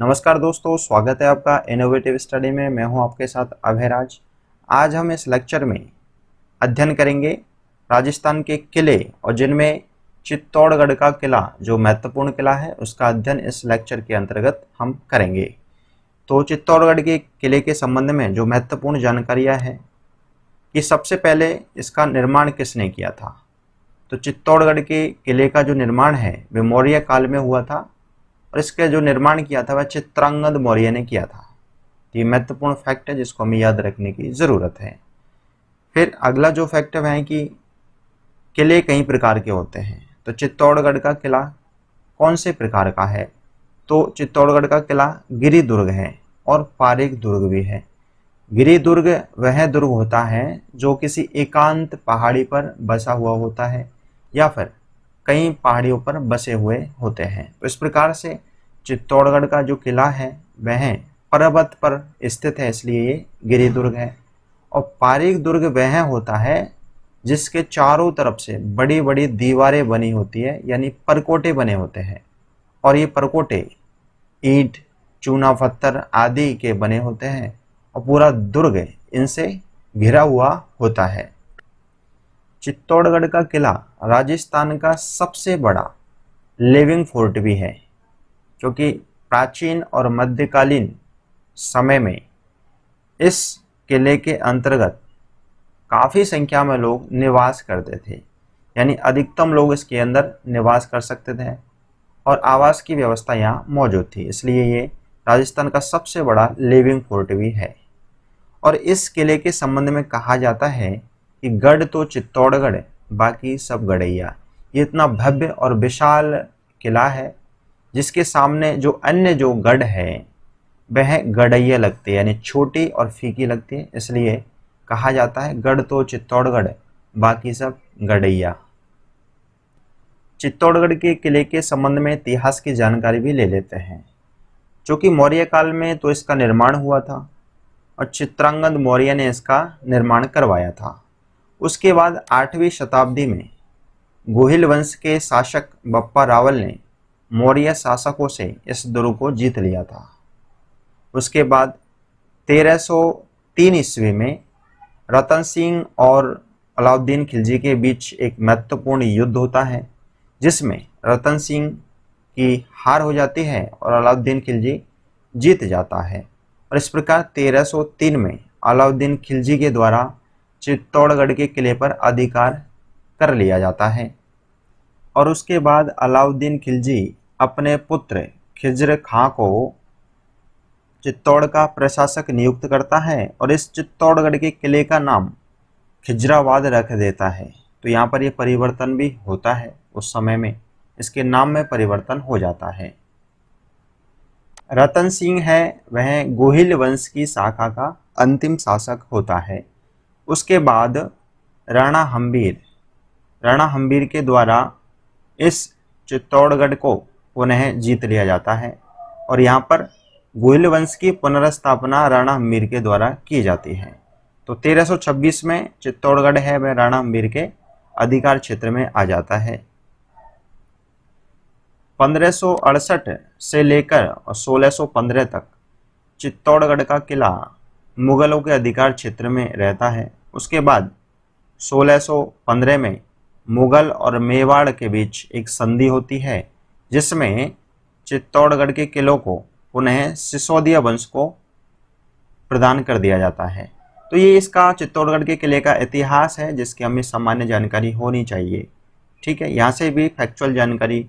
नमस्कार दोस्तों, स्वागत है आपका इनोवेटिव स्टडी में। मैं हूं आपके साथ अभयराज। आज हम इस लेक्चर में अध्ययन करेंगे राजस्थान के किले और जिनमें चित्तौड़गढ़ का किला जो महत्वपूर्ण किला है उसका अध्ययन इस लेक्चर के अंतर्गत हम करेंगे। तो चित्तौड़गढ़ के किले के संबंध में जो महत्वपूर्ण जानकारियाँ हैं कि सबसे पहले इसका निर्माण किसने किया था। तो चित्तौड़गढ़ के किले का जो निर्माण है वह मौर्य काल में हुआ था और इसका जो निर्माण किया था वह चित्रांगद मौर्य ने किया था। ये महत्वपूर्ण फैक्ट है जिसको हमें याद रखने की ज़रूरत है। फिर अगला जो फैक्ट है कि किले कई प्रकार के होते हैं। तो चित्तौड़गढ़ का किला कौन से प्रकार का है? तो चित्तौड़गढ़ का किला गिरि दुर्ग है और पारीक दुर्ग भी है। गिरि दुर्ग वह दुर्ग होता है जो किसी एकांत पहाड़ी पर बसा हुआ होता है या फिर कई पहाड़ियों पर बसे हुए होते हैं। तो इस प्रकार से चित्तौड़गढ़ का जो किला है वह पर्वत पर स्थित है, इसलिए ये गिरि दुर्ग है। और पारीक दुर्ग वह होता है जिसके चारों तरफ से बड़ी बड़ी दीवारें बनी होती है, यानी परकोटे बने होते हैं। और ये परकोटे ईंट, चूना पत्थर आदि के बने होते हैं और पूरा दुर्ग इनसे घिरा हुआ होता है। चित्तौड़गढ़ का किला राजस्थान का सबसे बड़ा लिविंग फोर्ट भी है, क्योंकि प्राचीन और मध्यकालीन समय में इस किले के अंतर्गत काफ़ी संख्या में लोग निवास करते थे, यानी अधिकतम लोग इसके अंदर निवास कर सकते थे और आवास की व्यवस्था यहाँ मौजूद थी, इसलिए ये राजस्थान का सबसे बड़ा लिविंग फोर्ट भी है। और इस किले के संबंध में कहा जाता है कि गढ़ तो चित्तौड़गढ़ बाकी सब गढ़ैया। ये इतना भव्य और विशाल किला है जिसके सामने जो अन्य जो गढ़ है वह गढ़ैया लगती है, यानी छोटी और फीकी लगती है, इसलिए कहा जाता है गढ़ तो चित्तौड़गढ़ बाकी सब गढ़ैया। चित्तौड़गढ़ के किले के संबंध में इतिहास की जानकारी भी ले लेते हैं। चूँकि मौर्य काल में तो इसका निर्माण हुआ था और चित्रांगद मौर्य ने इसका निर्माण करवाया था। उसके बाद 8वीं शताब्दी में गोहिल वंश के शासक बप्पा रावल ने मौर्य शासकों से इस दुर्ग को जीत लिया था। उसके बाद 1303 ईस्वी में रतन सिंह और अलाउद्दीन खिलजी के बीच एक महत्वपूर्ण युद्ध होता है, जिसमें रतन सिंह की हार हो जाती है और अलाउद्दीन खिलजी जीत जाता है। और इस प्रकार 1303 में अलाउद्दीन खिलजी के द्वारा चित्तौड़गढ़ के किले पर अधिकार कर लिया जाता है। और उसके बाद अलाउद्दीन खिलजी अपने पुत्र खिज्र खां को चित्तौड़ का प्रशासक नियुक्त करता है और इस चित्तौड़गढ़ के किले का नाम खिजराबाद रख देता है। तो यहाँ पर ये परिवर्तन भी होता है, उस समय में इसके नाम में परिवर्तन हो जाता है। रतन सिंह है वह गोहिल वंश की शाखा का अंतिम शासक होता है। उसके बाद राणा हम्बीर के द्वारा इस चित्तौड़गढ़ को पुनः जीत लिया जाता है और यहाँ पर गोहिल वंश की पुनर्स्थापना राणा हम्बीर के द्वारा की जाती है। तो 1326 में चित्तौड़गढ़ है वह राणा हम्बीर के अधिकार क्षेत्र में आ जाता है। 1568 से लेकर 1615 तक चित्तौड़गढ़ का किला मुगलों के अधिकार क्षेत्र में रहता है। उसके बाद 1615 में मुगल और मेवाड़ के बीच एक संधि होती है, जिसमें चित्तौड़गढ़ के किलों को पुनः सिसोदिया वंश को प्रदान कर दिया जाता है। तो ये इसका चित्तौड़गढ़ के किले का इतिहास है जिसकी हमें सामान्य जानकारी होनी चाहिए। ठीक है, यहाँ से भी फैक्चुअल जानकारी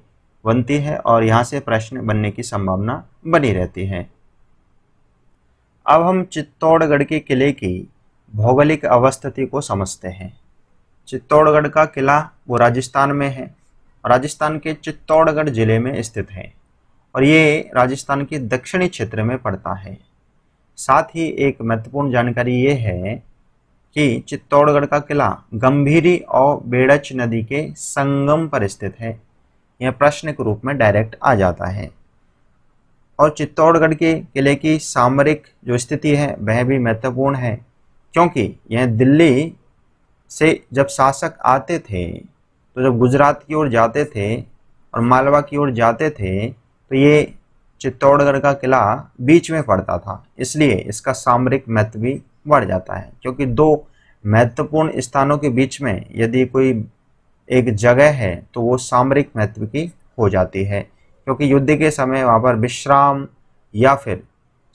बनती है और यहाँ से प्रश्न बनने की संभावना बनी रहती है। अब हम चित्तौड़गढ़ के किले की भौगोलिक अवस्थिति को समझते हैं। चित्तौड़गढ़ का किला वो राजस्थान में है, राजस्थान के चित्तौड़गढ़ जिले में स्थित है और ये राजस्थान के दक्षिणी क्षेत्र में पड़ता है। साथ ही एक महत्वपूर्ण जानकारी ये है कि चित्तौड़गढ़ का किला गंभीरी और बेड़च नदी के संगम पर स्थित है। यह प्रश्न के रूप में डायरेक्ट आ जाता है। और चित्तौड़गढ़ के किले की सामरिक जो स्थिति है वह भी महत्वपूर्ण है, क्योंकि यह दिल्ली से जब शासक आते थे तो जब गुजरात की ओर जाते थे और मालवा की ओर जाते थे तो ये चित्तौड़गढ़ का किला बीच में पड़ता था, इसलिए इसका सामरिक महत्व भी बढ़ जाता है, क्योंकि दो महत्वपूर्ण स्थानों के बीच में यदि कोई एक जगह है तो वो सामरिक महत्व की हो जाती है, क्योंकि युद्ध के समय वहाँ पर विश्राम या फिर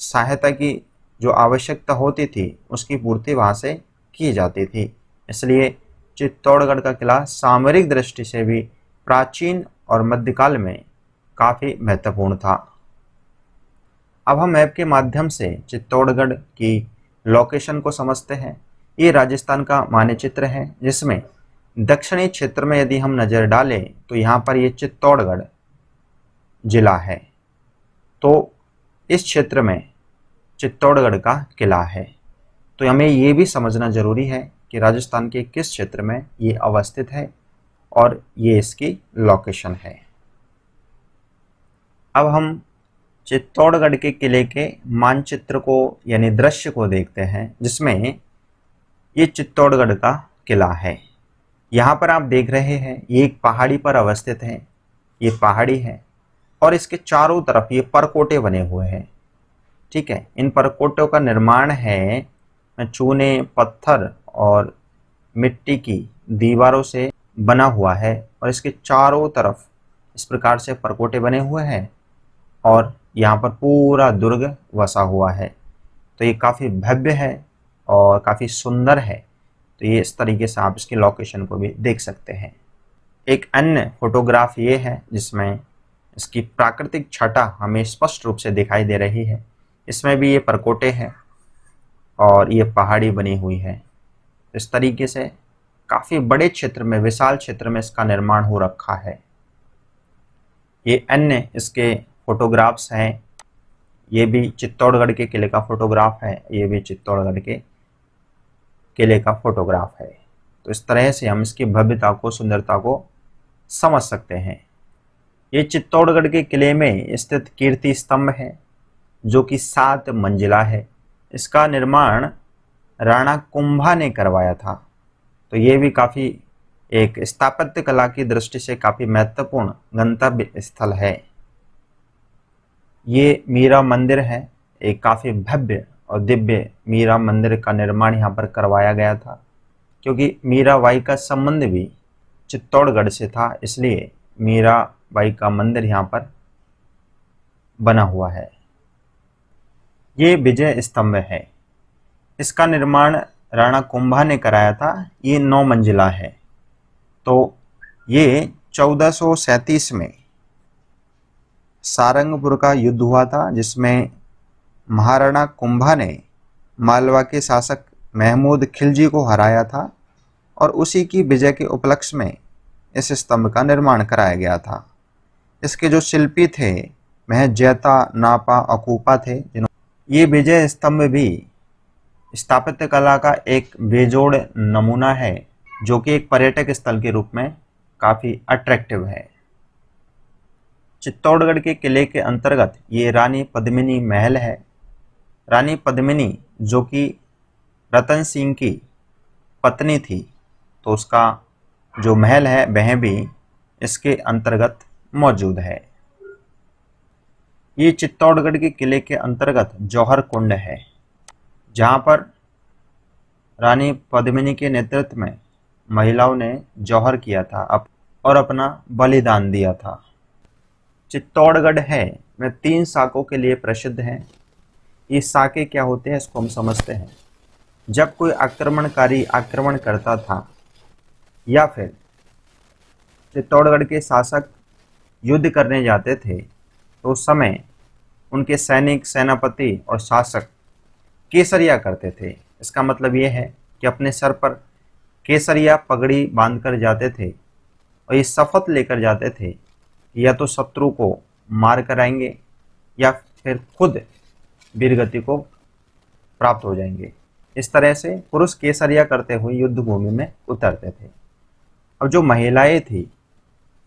सहायता की जो आवश्यकता होती थी उसकी पूर्ति वहाँ से की जाती थी। इसलिए चित्तौड़गढ़ का किला सामरिक दृष्टि से भी प्राचीन और मध्यकाल में काफ़ी महत्वपूर्ण था। अब हम मैप के माध्यम से चित्तौड़गढ़ की लोकेशन को समझते हैं। ये राजस्थान का मानचित्र है, जिसमें दक्षिणी क्षेत्र में यदि हम नज़र डालें तो यहाँ पर ये चित्तौड़गढ़ जिला है। तो इस क्षेत्र में चित्तौड़गढ़ का किला है। तो हमें ये भी समझना जरूरी है कि राजस्थान के किस क्षेत्र में ये अवस्थित है और ये इसकी लोकेशन है। अब हम चित्तौड़गढ़ के किले के मानचित्र को यानी दृश्य को देखते हैं, जिसमें ये चित्तौड़गढ़ का किला है। यहाँ पर आप देख रहे हैं ये एक पहाड़ी पर अवस्थित है, ये पहाड़ी है और इसके चारों तरफ ये परकोटे बने हुए हैं। ठीक है, इन परकोटों का निर्माण है चूने, पत्थर और मिट्टी की दीवारों से बना हुआ है और इसके चारों तरफ इस प्रकार से परकोटे बने हुए हैं और यहाँ पर पूरा दुर्ग वसा हुआ है। तो ये काफ़ी भव्य है और काफ़ी सुंदर है। तो ये इस तरीके से आप इसकी लोकेशन को भी देख सकते हैं। एक अन्य फोटोग्राफ ये है जिसमें इसकी प्राकृतिक छटा हमें स्पष्ट रूप से दिखाई दे रही है। इसमें भी ये परकोटे हैं और ये पहाड़ी बनी हुई है। इस तरीके से काफ़ी बड़े क्षेत्र में, विशाल क्षेत्र में इसका निर्माण हो रखा है। ये अन्य इसके फोटोग्राफ्स हैं। ये भी चित्तौड़गढ़ के किले का फोटोग्राफ है, ये भी चित्तौड़गढ़ के किले का फोटोग्राफ है। तो इस तरह से हम इसकी भव्यता को, सुंदरता को समझ सकते हैं। ये चित्तौड़गढ़ के किले में स्थित कीर्ति स्तंभ है जो कि 7 मंजिला है। इसका निर्माण राणा कुंभा ने करवाया था। तो ये भी काफ़ी एक स्थापत्य कला की दृष्टि से काफ़ी महत्वपूर्ण गंतव्य स्थल है। ये मीरा मंदिर है, एक काफ़ी भव्य और दिव्य मीरा मंदिर का निर्माण यहाँ पर करवाया गया था, क्योंकि मीराबाई का संबंध भी चित्तौड़गढ़ से था, इसलिए मीराबाई का मंदिर यहाँ पर बना हुआ है। ये विजय स्तंभ है, इसका निर्माण राणा कुंभा ने कराया था। ये 9 मंजिला है। तो ये 1437 में सारंगपुर का युद्ध हुआ था, जिसमें महाराणा कुंभा ने मालवा के शासक महमूद खिलजी को हराया था और उसी की विजय के उपलक्ष्य में इस स्तंभ का निर्माण कराया गया था। इसके जो शिल्पी थे वह जैता, नापा, अकूपा थे। ये विजय स्तंभ भी स्थापत्य कला का एक बेजोड़ नमूना है, जो कि एक पर्यटक स्थल के रूप में काफ़ी अट्रैक्टिव है। चित्तौड़गढ़ के किले के अंतर्गत ये रानी पद्मिनी महल है। रानी पद्मिनी जो कि रतन सिंह की पत्नी थी, तो उसका जो महल है वह भी इसके अंतर्गत मौजूद है। ये चित्तौड़गढ़ के किले के अंतर्गत जौहर कुंड है, जहाँ पर रानी पद्मिनी के नेतृत्व में महिलाओं ने जौहर किया था और अपना बलिदान दिया था। चित्तौड़गढ़ है वह 3 शाकों के लिए प्रसिद्ध है। ये शाखे क्या होते हैं इसको हम समझते हैं। जब कोई आक्रमणकारी आक्रमण करता था या फिर चित्तौड़गढ़ के शासक युद्ध करने जाते थे, तो उस समय उनके सैनिक, सेनापति और शासक केसरिया करते थे। इसका मतलब ये है कि अपने सर पर केसरिया पगड़ी बांधकर जाते थे और ये शपथ लेकर जाते थे कि या तो शत्रु को मार कर आएंगे या फिर खुद वीरगति को प्राप्त हो जाएंगे। इस तरह से पुरुष केसरिया करते हुए युद्ध भूमि में उतरते थे। अब जो महिलाएं थी,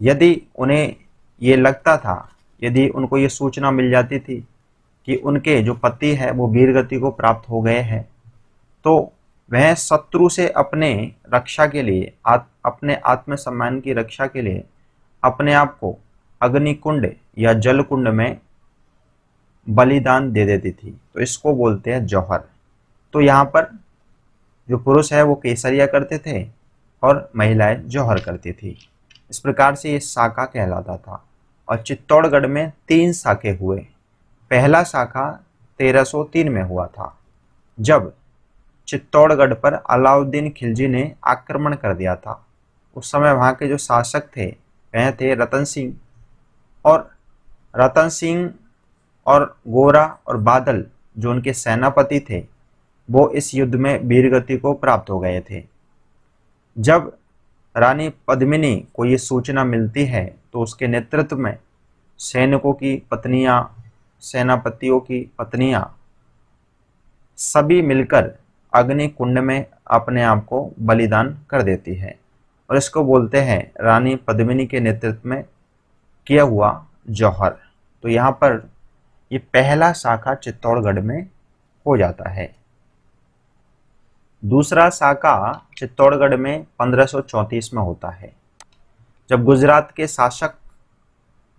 यदि उन्हें ये लगता था, यदि उनको ये सूचना मिल जाती थी कि उनके जो पति है वो वीरगति को प्राप्त हो गए हैं, तो वह शत्रु से अपने रक्षा के लिए, अपने आत्मसम्मान की रक्षा के लिए अपने आप को अग्निकुंड या जलकुंड में बलिदान दे देती थी, तो इसको बोलते हैं जौहर। तो यहाँ पर जो पुरुष है वो केसरिया करते थे और महिलाएं जौहर करती थी। इस प्रकार से ये साका कहलाता था। और चित्तौड़गढ़ में 3 साके हुए। पहला साका 1303 में हुआ था, जब चित्तौड़गढ़ पर अलाउद्दीन खिलजी ने आक्रमण कर दिया था। उस समय वहाँ के जो शासक थे वह थे रतन सिंह, और रतन सिंह और गोरा और बादल जो उनके सेनापति थे वो इस युद्ध में वीरगति को प्राप्त हो गए थे। जब रानी पद्मिनी को ये सूचना मिलती है तो उसके नेतृत्व में सैनिकों की पत्नियां, सेनापतियों की पत्नियां सभी मिलकर अग्नि कुंड में अपने आप को बलिदान कर देती है, और इसको बोलते हैं रानी पद्मिनी के नेतृत्व में किया हुआ जौहर। तो यहाँ पर ये पहला साका चित्तौड़गढ़ में हो जाता है। दूसरा साका चित्तौड़गढ़ में 1534 में होता है, जब गुजरात के शासक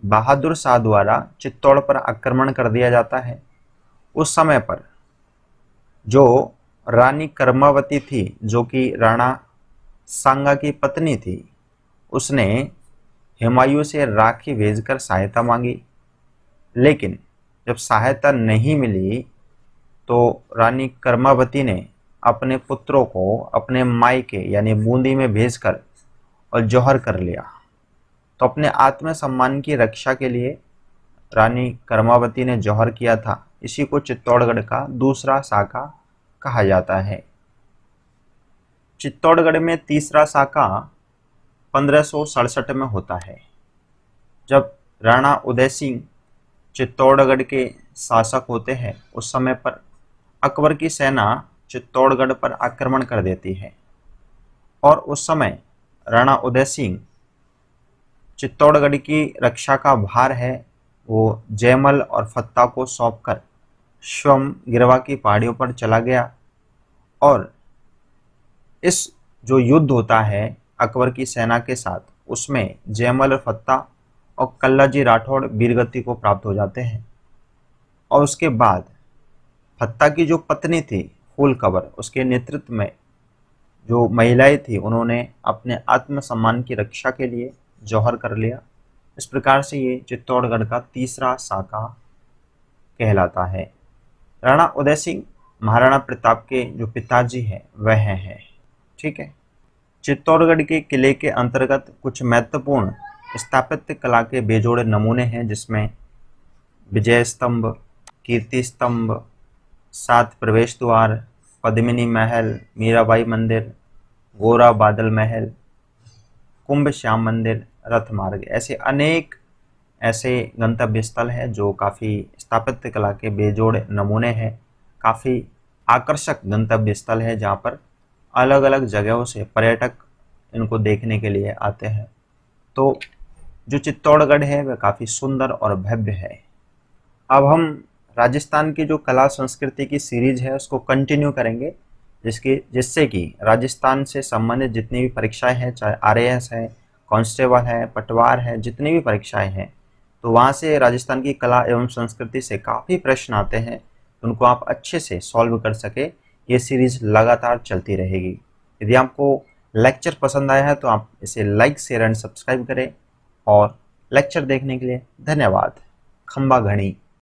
बहादुर शाह द्वारा चित्तौड़ पर आक्रमण कर दिया जाता है। उस समय पर जो रानी कर्मावती थी, जो कि राणा सांगा की पत्नी थी, उसने हुमायूं से राखी भेजकर सहायता मांगी, लेकिन जब सहायता नहीं मिली तो रानी कर्मावती ने अपने पुत्रों को अपने मायके यानी बूंदी में भेजकर और जौहर कर लिया। तो अपने आत्मसम्मान की रक्षा के लिए रानी कर्मावती ने जौहर किया था। इसी को चित्तौड़गढ़ का दूसरा साका कहा जाता है। चित्तौड़गढ़ में तीसरा साका 1567 में होता है, जब राणा उदय सिंह चित्तौड़गढ़ के शासक होते हैं। उस समय पर अकबर की सेना चित्तौड़गढ़ पर आक्रमण कर देती है, और उस समय राणा उदय सिंह चित्तौड़गढ़ की रक्षा का भार है वो जयमल और फत्ता को सौंपकर स्वयं गिरवा की पहाड़ियों पर चला गया। और इस जो युद्ध होता है अकबर की सेना के साथ, उसमें जयमल और फत्ता और कल्लाजी राठौड़ वीरगति को प्राप्त हो जाते हैं। और उसके बाद फत्ता की जो पत्नी थी फूलकबर, उसके नेतृत्व में जो महिलाएं थी उन्होंने अपने आत्मसम्मान की रक्षा के लिए जौहर कर लिया। इस प्रकार से ये चित्तौड़गढ़ का तीसरा साका कहलाता है। राणा उदय सिंह महाराणा प्रताप के जो पिताजी हैं वह हैं। ठीक है। चित्तौड़गढ़ के किले के अंतर्गत कुछ महत्वपूर्ण स्थापत्य कला के बेजोड़ नमूने हैं, जिसमें विजय स्तंभ, कीर्ति स्तंभ, 7 प्रवेश द्वार, पद्मिनी महल, मीराबाई मंदिर, गोरा बादल महल, कुंभ श्याम मंदिर, रथ मार्ग, ऐसे अनेक ऐसे गंतव्य स्थल है जो काफ़ी स्थापत्य कला के बेजोड़ नमूने हैं। काफ़ी आकर्षक गंतव्य स्थल है जहाँ पर अलग अलग जगहों से पर्यटक इनको देखने के लिए आते हैं। तो जो चित्तौड़गढ़ है वह काफ़ी सुंदर और भव्य है। अब हम राजस्थान की जो कला संस्कृति की सीरीज है उसको कंटिन्यू करेंगे, जिससे कि राजस्थान से संबंधित जितनी भी परीक्षाएं हैं, चाहे RAS है, कांस्टेबल है, पटवार है, जितनी भी परीक्षाएं हैं, तो वहाँ से राजस्थान की कला एवं संस्कृति से काफ़ी प्रश्न आते हैं, उनको आप अच्छे से सॉल्व कर सके। ये सीरीज लगातार चलती रहेगी। यदि आपको लेक्चर पसंद आया है तो आप इसे लाइक, शेयर एंड सब्सक्राइब करें। और लेक्चर देखने के लिए धन्यवाद। खंबा घड़ी।